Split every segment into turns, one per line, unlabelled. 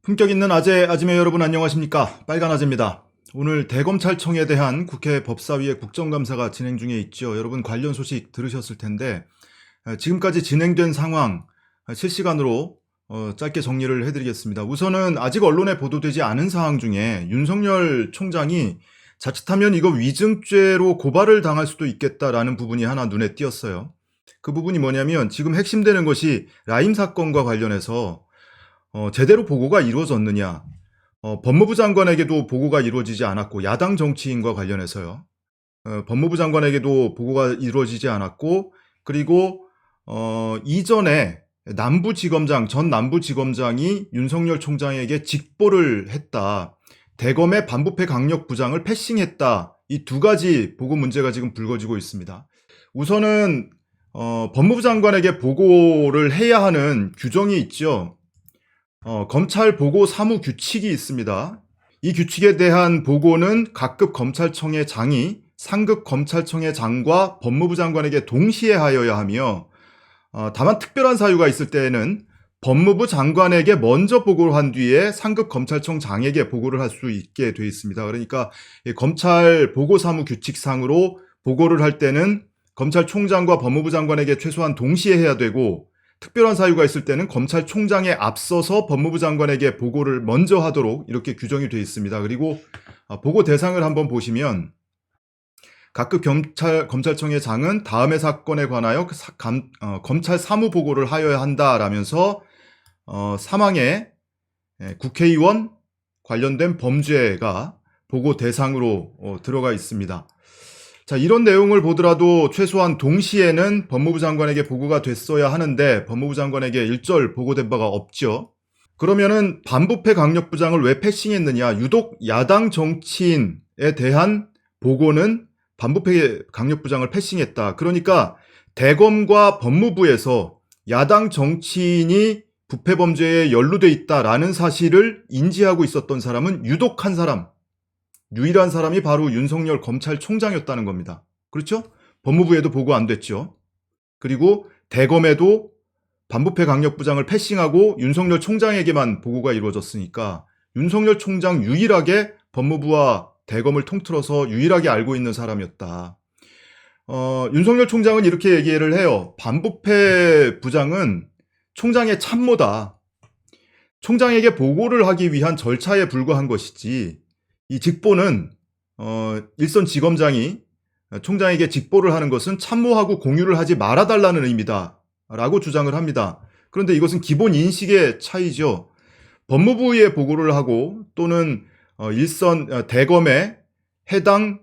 품격 있는 아재매 여러분 안녕하십니까? 빨간 아재입니다. 오늘 대검찰청에 대한 국회 법사위의 국정감사가 진행 중에 있죠. 여러분 관련 소식 들으셨을 텐데 지금까지 진행된 상황 실시간으로 짧게 정리를 해드리겠습니다. 우선은 아직 언론에 보도되지 않은 사항 중에 윤석열 총장이 자칫하면 이거 위증죄로 고발을 당할 수도 있겠다라는 부분이 하나 눈에 띄었어요. 그 부분이 뭐냐면 지금 핵심되는 것이 라임 사건과 관련해서 제대로 보고가 이루어졌느냐, 법무부 장관에게도 보고가 이루어지지 않았고 야당 정치인과 관련해서요. 법무부 장관에게도 보고가 이루어지지 않았고 그리고 이전에 전 남부지검장이 윤석열 총장에게 직보를 했다. 대검의 반부패 강력부장을 패싱했다. 이 두 가지 보고 문제가 지금 불거지고 있습니다. 우선은 법무부 장관에게 보고를 해야 하는 규정이 있죠. 검찰 보고 사무 규칙이 있습니다. 이 규칙에 대한 보고는 각급 검찰청의 장이 상급 검찰청의 장과 법무부 장관에게 동시에 하여야 하며 다만 특별한 사유가 있을 때에는 법무부 장관에게 먼저 보고를 한 뒤에 상급 검찰청 장에게 보고를 할 수 있게 되어 있습니다. 그러니까 검찰 보고 사무 규칙상으로 보고를 할 때는 검찰총장과 법무부 장관에게 최소한 동시에 해야 되고 특별한 사유가 있을 때는 검찰총장에 앞서서 법무부 장관에게 보고를 먼저 하도록 이렇게 규정이 되어 있습니다. 그리고 보고 대상을 한번 보시면 각급 검찰청의 장은 다음의 사건에 관하여 검찰 사무 보고를 하여야 한다라면서 사망의 국회의원 관련된 범죄가 보고 대상으로 들어가 있습니다. 자, 이런 내용을 보더라도 최소한 동시에는 법무부 장관에게 보고가 됐어야 하는데 법무부 장관에게 일절 보고된 바가 없죠. 그러면은 반부패 강력부장을 왜 패싱했느냐? 유독 야당 정치인에 대한 보고는 반부패 강력부장을 패싱했다. 그러니까 대검과 법무부에서 야당 정치인이 부패범죄에 연루돼 있다라는 사실을 인지하고 있었던 사람은 유독 한 사람, 유일한 사람이 바로 윤석열 검찰총장이었다는 겁니다. 그렇죠? 법무부에도 보고 안 됐죠. 그리고 대검에도 반부패 강력부장을 패싱하고 윤석열 총장에게만 보고가 이루어졌으니까 윤석열 총장 유일하게 법무부와 대검을 통틀어서 유일하게 알고 있는 사람이었다. 윤석열 총장은 이렇게 얘기를 해요. 반부패 부장은 총장의 참모다. 총장에게 보고를 하기 위한 절차에 불과한 것이지 이 직보는 일선 지검장이 총장에게 직보를 하는 것은 참모하고 공유를 하지 말아달라는 의미다 라고 주장을 합니다. 그런데 이것은 기본 인식의 차이죠. 법무부에 보고를 하고 또는 일선 대검의 해당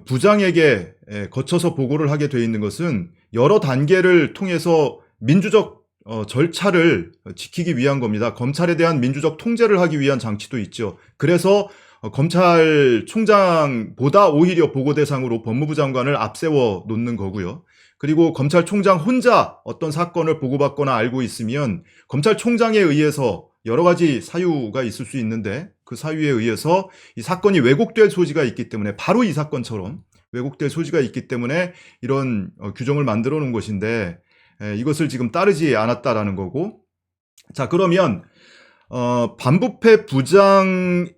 부장에게 거쳐서 보고를 하게 돼 있는 것은 여러 단계를 통해서 민주적 절차를 지키기 위한 겁니다. 검찰에 대한 민주적 통제를 하기 위한 장치도 있죠. 그래서 검찰총장보다 오히려 보고 대상으로 법무부 장관을 앞세워 놓는 거고요. 그리고 검찰총장 혼자 어떤 사건을 보고받거나 알고 있으면 검찰총장에 의해서 여러 가지 사유가 있을 수 있는데 그 사유에 의해서 이 사건이 왜곡될 소지가 있기 때문에 바로 이 사건처럼 왜곡될 소지가 있기 때문에 이런 규정을 만들어 놓은 것인데 이것을 지금 따르지 않았다라는 거고. 자, 그러면 반부패 부장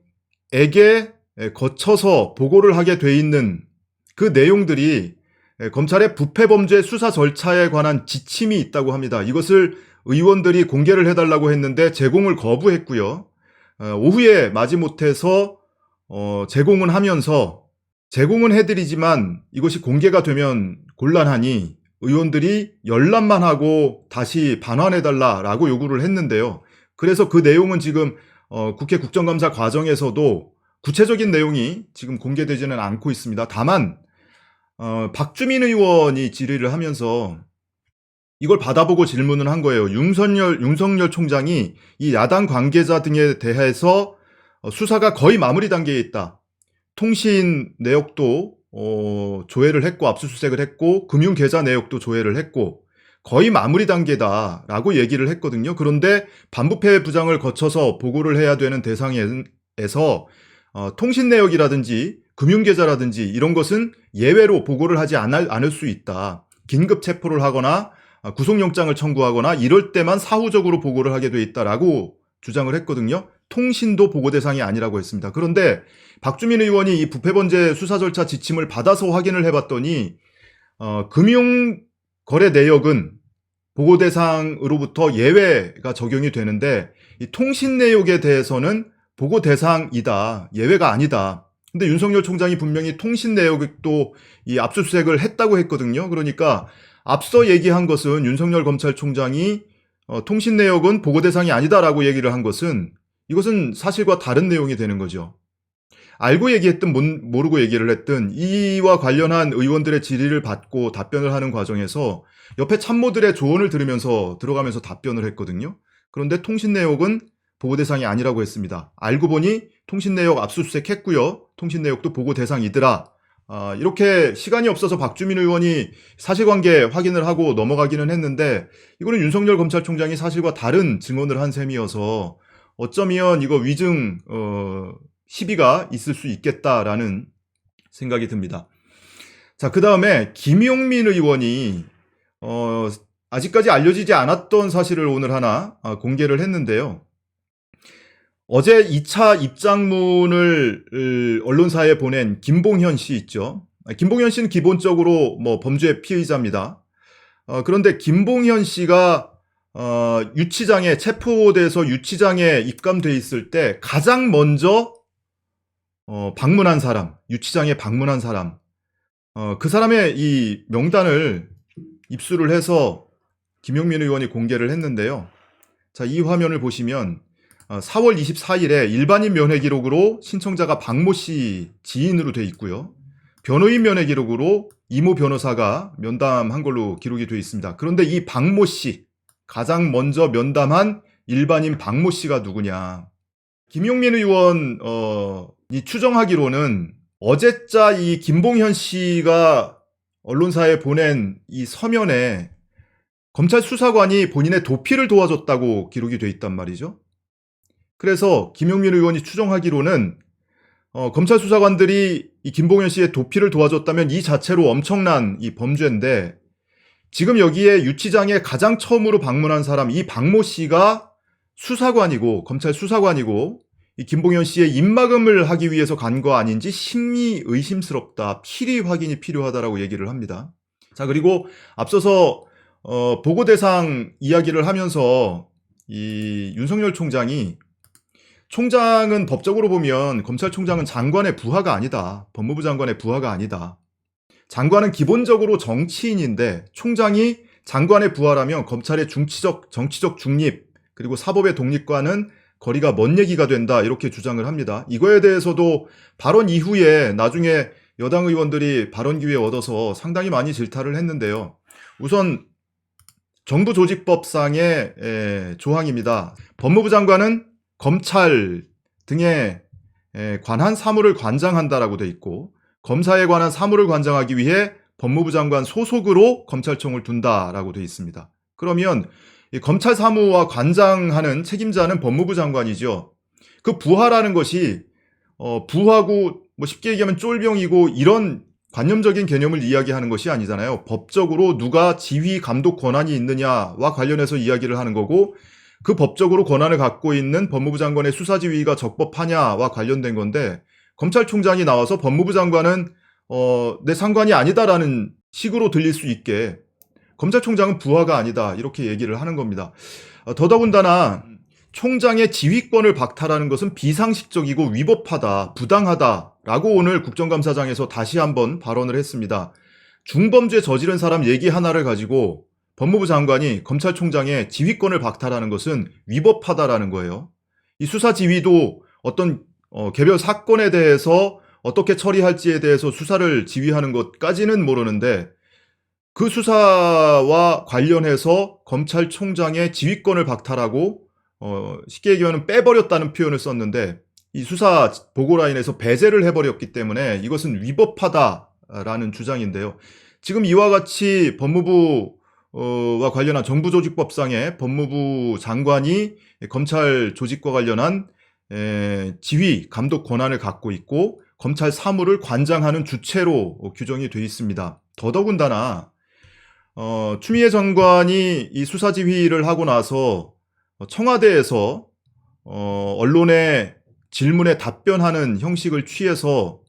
에게 거쳐서 보고를 하게 돼 있는 그 내용들이 검찰의 부패범죄 수사 절차에 관한 지침이 있다고 합니다. 이것을 의원들이 공개를 해달라고 했는데 제공을 거부했고요. 오후에 마지못해서 제공은 하면서 제공은 해드리지만 이것이 공개가 되면 곤란하니 의원들이 열람만 하고 다시 반환해달라라고 요구를 했는데요. 그래서 그 내용은 지금 국회 국정감사 과정에서도 구체적인 내용이 지금 공개되지는 않고 있습니다. 다만 박주민 의원이 질의를 하면서 이걸 받아보고 질문을 한 거예요. 윤석열 총장이 이 야당 관계자 등에 대해서 수사가 거의 마무리 단계에 있다. 통신 내역도 조회를 했고 압수수색을 했고 금융계좌 내역도 조회를 했고 거의 마무리 단계다라고 얘기를 했거든요. 그런데 반부패 부장을 거쳐서 보고를 해야 되는 대상에서 통신 내역이라든지 금융계좌라든지 이런 것은 예외로 보고를 하지 않을 수 있다. 긴급 체포를 하거나 구속영장을 청구하거나 이럴 때만 사후적으로 보고를 하게 돼 있다라고 주장을 했거든요. 통신도 보고 대상이 아니라고 했습니다. 그런데 박주민 의원이 이 부패범죄 수사 절차 지침을 받아서 확인을 해봤더니 금융 거래 내역은 보고 대상으로부터 예외가 적용이 되는데 이 통신 내역에 대해서는 보고 대상이다, 예외가 아니다. 근데 윤석열 총장이 분명히 통신 내역도 이 압수수색을 했다고 했거든요. 그러니까 앞서 얘기한 것은 윤석열 검찰총장이 통신 내역은 보고 대상이 아니다라고 얘기를 한 것은 이것은 사실과 다른 내용이 되는 거죠. 알고 얘기했든 모르고 얘기를 했든 이와 관련한 의원들의 질의를 받고 답변을 하는 과정에서 옆에 참모들의 조언을 들어가면서 답변을 했거든요. 그런데 통신 내역은 보고 대상이 아니라고 했습니다. 알고 보니 통신 내역 압수수색했고요. 통신 내역도 보고 대상이더라. 이렇게 시간이 없어서 박주민 의원이 사실관계 확인을 하고 넘어가기는 했는데 이거는 윤석열 검찰총장이 사실과 다른 증언을 한 셈이어서 어쩌면 이거 위증 시비가 있을 수 있겠다라는 생각이 듭니다. 자, 그 다음에 김용민 의원이 아직까지 알려지지 않았던 사실을 오늘 하나 공개를 했는데요. 어제 2차 입장문을 언론사에 보낸 김봉현 씨 있죠. 김봉현 씨는 기본적으로 범죄 피의자입니다. 그런데 김봉현 씨가 유치장에 체포돼서 유치장에 입감돼 있을 때 가장 먼저 방문한 사람, 유치장에 방문한 사람, 그 사람의 이 명단을 입수를 해서 김용민 의원이 공개를 했는데요. 자, 이 화면을 보시면 4월 24일에 일반인 면회 기록으로 신청자가 박모 씨 지인으로 돼 있고요. 변호인 면회 기록으로 이모 변호사가 면담한 걸로 기록이 돼 있습니다. 그런데 이 박모 씨, 가장 먼저 면담한 일반인 박모 씨가 누구냐? 김용민 의원이 추정하기로는 어제자 이 김봉현 씨가 언론사에 보낸 이 서면에 검찰 수사관이 본인의 도피를 도와줬다고 기록이 돼 있단 말이죠. 그래서 김용민 의원이 추정하기로는 검찰 수사관들이 이 김봉현 씨의 도피를 도와줬다면 이 자체로 엄청난 이 범죄인데 지금 여기에 유치장에 가장 처음으로 방문한 사람 이 박모 씨가 수사관이고 검찰 수사관이고 이 김봉현 씨의 입막음을 하기 위해서 간 거 아닌지 심히 의심스럽다. 필히 확인이 필요하다라고 얘기를 합니다. 자, 그리고 앞서서 보고 대상 이야기를 하면서 이 윤석열 총장은 법적으로 보면 검찰총장은 장관의 부하가 아니다. 법무부 장관의 부하가 아니다. 장관은 기본적으로 정치인인데 총장이 장관의 부하라면 검찰의 정치적 중립 그리고 사법의 독립과는 거리가 먼 얘기가 된다 이렇게 주장을 합니다. 이거에 대해서도 발언 이후에 나중에 여당 의원들이 발언 기회 얻어서 상당히 많이 질타를 했는데요. 우선 정부조직법상의 조항입니다. 법무부 장관은 검찰 등에 관한 사무를 관장한다라고 돼 있고 검사에 관한 사무를 관장하기 위해 법무부 장관 소속으로 검찰청을 둔다라고 돼 있습니다. 그러면 이 검찰 사무와 관장하는 책임자는 법무부 장관이죠. 그 부하라는 것이 부하고 쉽게 얘기하면 쫄병이고 이런 관념적인 개념을 이야기하는 것이 아니잖아요. 법적으로 누가 지휘 감독 권한이 있느냐와 관련해서 이야기를 하는 거고 그 법적으로 권한을 갖고 있는 법무부 장관의 수사 지휘가 적법하냐와 관련된 건데 검찰총장이 나와서 법무부 장관은 내 상관이 아니다라는 식으로 들릴 수 있게 검찰총장은 부하가 아니다 이렇게 얘기를 하는 겁니다. 더더군다나 총장의 지휘권을 박탈하는 것은 비상식적이고 위법하다, 부당하다라고 오늘 국정감사장에서 다시 한번 발언을 했습니다. 중범죄 저지른 사람 얘기 하나를 가지고 법무부 장관이 검찰총장의 지휘권을 박탈하는 것은 위법하다라는 거예요. 이 수사 지휘도 어떤 개별 사건에 대해서 어떻게 처리할지에 대해서 수사를 지휘하는 것까지는 모르는데 그 수사와 관련해서 검찰총장의 지휘권을 박탈하고 쉽게 얘기하면 빼버렸다는 표현을 썼는데 이 수사 보고라인에서 배제를 해버렸기 때문에 이것은 위법하다라는 주장인데요. 지금 이와 같이 법무부와 관련한 정부조직법상의 법무부 장관이 검찰 조직과 관련한 지휘, 감독 권한을 갖고 있고 검찰 사무를 관장하는 주체로 규정이 되어 있습니다. 더더군다나 추미애 장관이 이 수사 지휘를 하고 나서 청와대에서 언론의 질문에 답변하는 형식을 취해서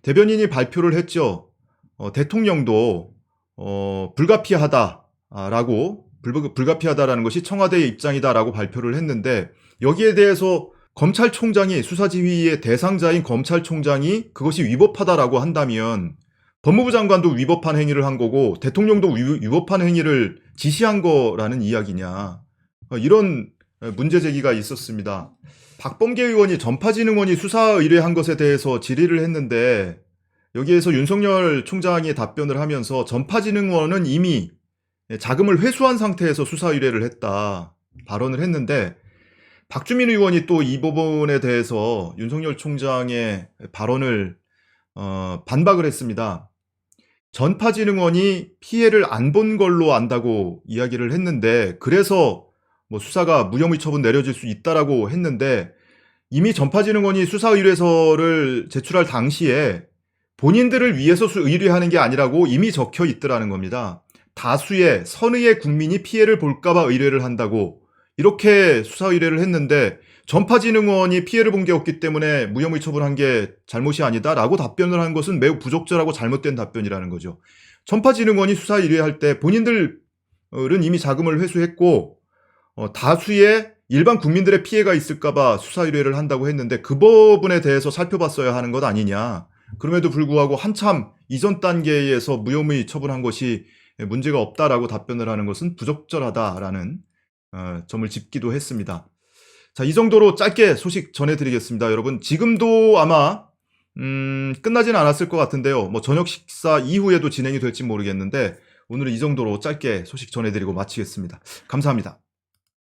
대변인이 발표를 했죠. 대통령도 불가피하다라는 것이 청와대의 입장이다라고 발표를 했는데, 여기에 대해서 검찰총장이, 수사지휘의 대상자인 검찰총장이 그것이 위법하다라고 한다면 법무부 장관도 위법한 행위를 한 거고 대통령도 위법한 행위를 지시한 거라는 이야기냐, 이런 문제 제기가 있었습니다. 박범계 의원이 전파진흥원이 수사 의뢰한 것에 대해서 질의를 했는데, 여기에서 윤석열 총장이 답변을 하면서 전파진흥원은 이미 자금을 회수한 상태에서 수사 의뢰를 했다 발언을 했는데, 박주민 의원이 또 이 부분에 대해서 윤석열 총장의 발언을 반박을 했습니다. 전파진흥원이 피해를 안 본 걸로 안다고 이야기를 했는데, 그래서 뭐 수사가 무혐의 처분 내려질 수 있다라고 했는데, 이미 전파진흥원이 수사 의뢰서를 제출할 당시에 본인들을 위해서 의뢰하는 게 아니라고 이미 적혀 있더라는 겁니다. 다수의 선의의 국민이 피해를 볼까봐 의뢰를 한다고 이렇게 수사 의뢰를 했는데, 전파진흥원이 피해를 본 게 없기 때문에 무혐의 처분한 게 잘못이 아니다라고 답변을 한 것은 매우 부적절하고 잘못된 답변이라는 거죠. 전파진흥원이 수사 의뢰할 때 본인들은 이미 자금을 회수했고 다수의 일반 국민들의 피해가 있을까봐 수사 의뢰를 한다고 했는데, 그 부분에 대해서 살펴봤어야 하는 것 아니냐. 그럼에도 불구하고 한참 이전 단계에서 무혐의 처분한 것이 문제가 없다라고 답변을 하는 것은 부적절하다라는 점을 짚기도 했습니다. 자, 이 정도로 짧게 소식 전해드리겠습니다. 여러분, 지금도 아마 끝나지는 않았을 것 같은데요. 뭐 저녁 식사 이후에도 진행이 될지 모르겠는데, 오늘은 이 정도로 짧게 소식 전해드리고 마치겠습니다. 감사합니다.